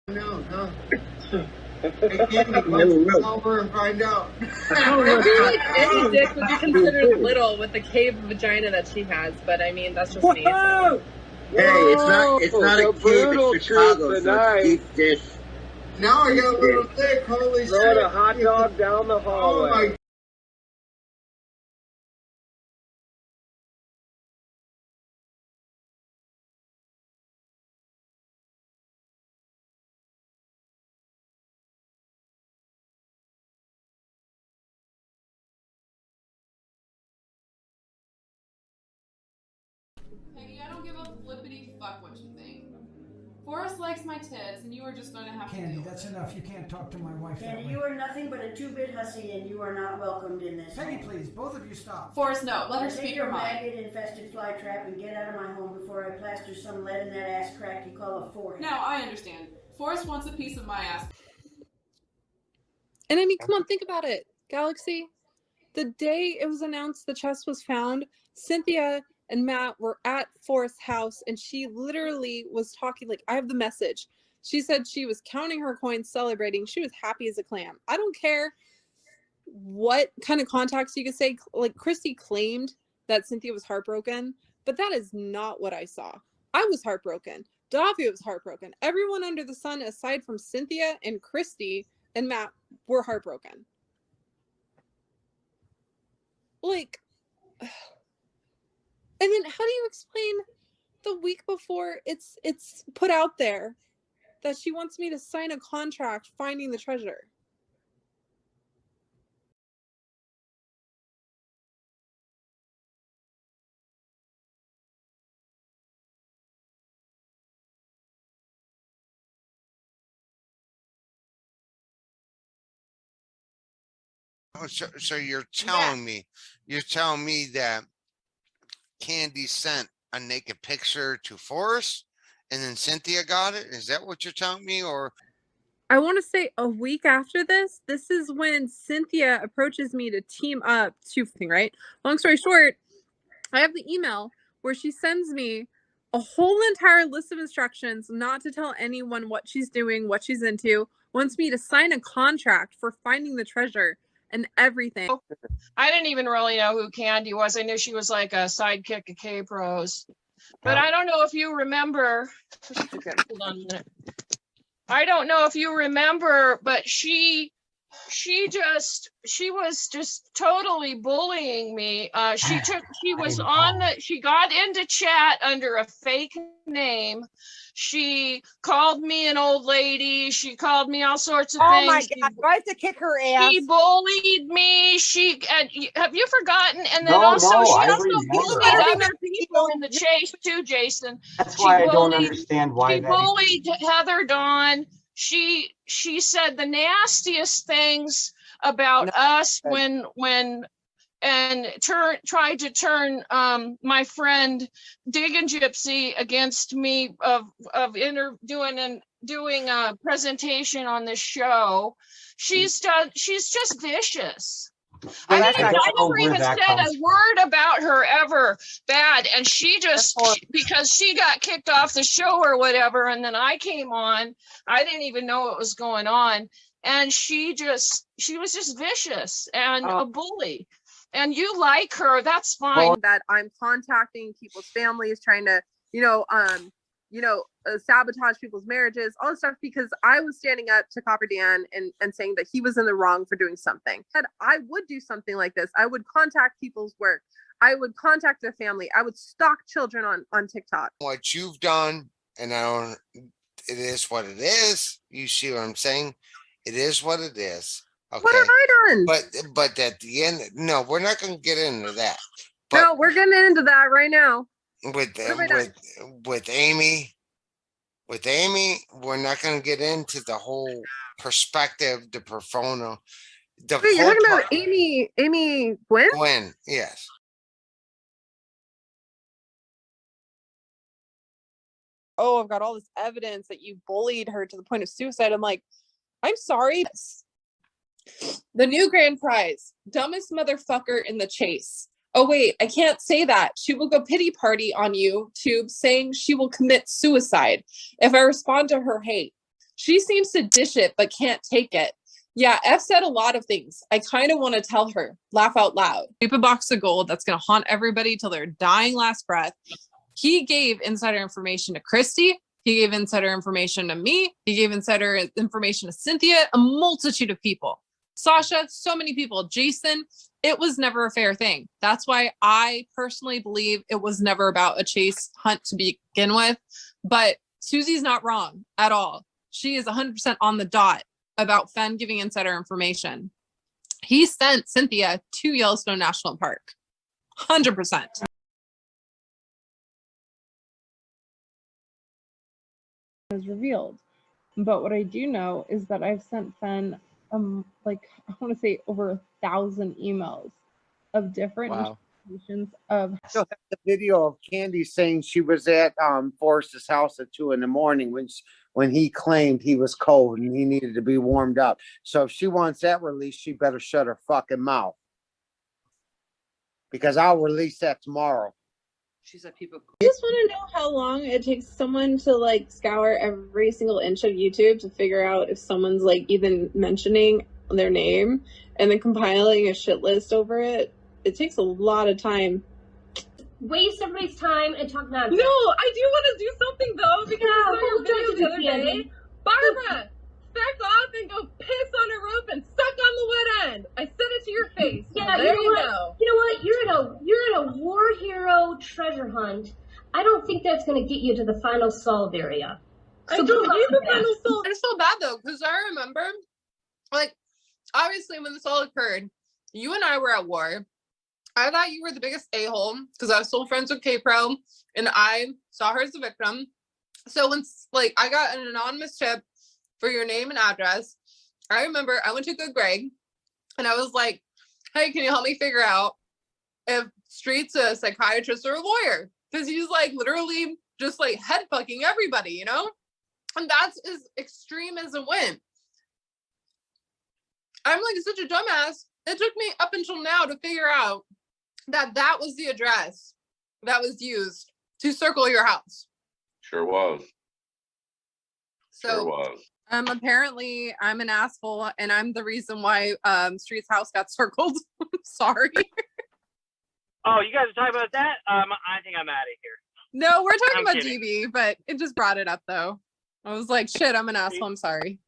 No, no. Hey, Candy, let's come over and find out. I feel like any dick would be considered little with the cave vagina that she has, but I mean, that's just me. So. Hey, it's not a cave, it's Chicago, so it's deep dish. Now I got a little thick, holy shit. Throw a hot dog down the hallway. Oh my. Peggy, I don't give a flippity fuck what you think. Forrest likes my tits, and you are just going to have to Candy, deal that's with enough. You can't talk to my wife that Candy, way. you are nothing but a two-bit hussy, and you are not welcomed in this Peggy, home. please, both of you stop. Forrest, no, let her Take speak your her mind. maggot-infested fly trap and get out of my home before I plaster some lead in that ass crack you call a forehead. No, I understand. Forrest wants a piece of my ass. And I mean, come on, think about it, Galaxy. The day it was announced the chest was found, Cynthia and Matt were at Forrest's house, and she literally was talking, like, I have the message. She said she was counting her coins, celebrating. She was happy as a clam. I don't care what kind of context you could say. Like, Christy claimed that Cynthia was heartbroken, but that is not what I saw. I was heartbroken. Davia was heartbroken. Everyone under the sun, aside from Cynthia and Christy and Matt, were heartbroken. Like, and then how do you explain the week before it's put out there that she wants me to sign a contract finding the treasure? So you're telling me that Candy sent a naked picture to Forrest and then Cynthia got it? Is that what you're telling me? Or I want to say a week after this is when Cynthia approaches me to team up to, right? Long story short, I have the email where she sends me a whole entire list of instructions not to tell anyone what she's doing, what she's into, wants me to sign a contract for finding the treasure and everything. I didn't even really know who Candy was. I knew she was like a sidekick of Kpro's. But I don't know if you remember. Hold on a minute. I don't know if you remember, but she was just totally bullying me. She got into chat under a fake name. She called me an old lady. She called me all sorts of things. Oh my God, I have to kick her ass. She bullied me. Have you forgotten? And then she also bullied other people in the chase too, Jason. That's why I don't understand why she bullied Heather Dawn. She said the nastiest things about us and tried to turn my friend Diggin' Gypsy against me of doing a presentation on this show. She's just vicious. I never even said a word about her ever bad, and she just, because she got kicked off the show or whatever, and then I came on, I didn't even know what was going on, and she was just vicious and a bully. And you like her, that's fine. That I'm contacting people's families, trying to, sabotage people's marriages, all this stuff, because I was standing up to Copper Dan and saying that he was in the wrong for doing something. That I would do something like this. I would contact people's work. I would contact their family. I would stalk children on TikTok. what you've done, and it is what it is. You see what I'm saying? It is what it is. Okay. What have I done? But at the end, no, we're not going to get into that. But no, we're getting into that right now. With Amy, we're not going to get into the whole perspective, the persona. Wait, you're talking about Amy Gwen? Gwen, yes. Oh, I've got all this evidence that you bullied her to the point of suicide. I'm like, I'm sorry. The new grand prize, dumbest motherfucker in the chase. Oh wait, I can't say that. She will go pity party on YouTube saying she will commit suicide if I respond to her hate. She seems to dish it, but can't take it. Yeah, F said a lot of things. I kind of want to tell her, laugh out loud. Keep a box of gold that's going to haunt everybody till their dying last breath. He gave insider information to Christy. He gave insider information to me. He gave insider information to Cynthia, a multitude of people. Sacha, so many people. Jason, it was never a fair thing. That's why I personally believe it was never about a chase hunt to begin with. But Susie's not wrong at all. She is 100% on the dot about Fenn giving insider information. He sent Cynthia to Yellowstone National Park. 100%. Is revealed. But what I do know is that I've sent Fenn like I want to say over 1,000 emails of different interpretations of. I still have the video of Candy saying she was at Forrest's house at 2 a.m. when he claimed he was cold and he needed to be warmed up. So if she wants that released, she better shut her fucking mouth, because I'll release that tomorrow. She said people. I just want to know how long it takes someone to like scour every single inch of YouTube to figure out if someone's like even mentioning their name and then compiling a shit list over it. It takes a lot of time. Waste everybody's time and talk nonsense. No, I do want to do something though, because I saw your video the other day. Barbara, back off and go piss on a rope and suck on the wet end. I said it to your face. Yeah, there you go. You know what? You're in a war hero treasure hunt. I don't think that's going to get you to the final solve area. So I don't need the final solve. I just feel bad though, because I remember, like, obviously when this all occurred, you and I were at war. I thought you were the biggest a-hole because I was still friends with Kpro and I saw her as the victim. So when like I got an anonymous tip for your name and address, I remember I went to Good Greg and I was like, hey, can you help me figure out if Street's a psychiatrist or a lawyer? Because he's like literally just like head fucking everybody, you know? And that's as extreme as it went. I'm like such a dumbass. It took me up until now to figure out that that was the address that was used to circle your house. Sure was. So sure was. Apparently I'm an asshole and I'm the reason why Street's house got circled. Sorry. Oh, you guys are talking about that? I think I'm out of here. No, we're talking about kidding. DB, but it just brought it up though. I was like, shit, I'm an asshole. I'm sorry.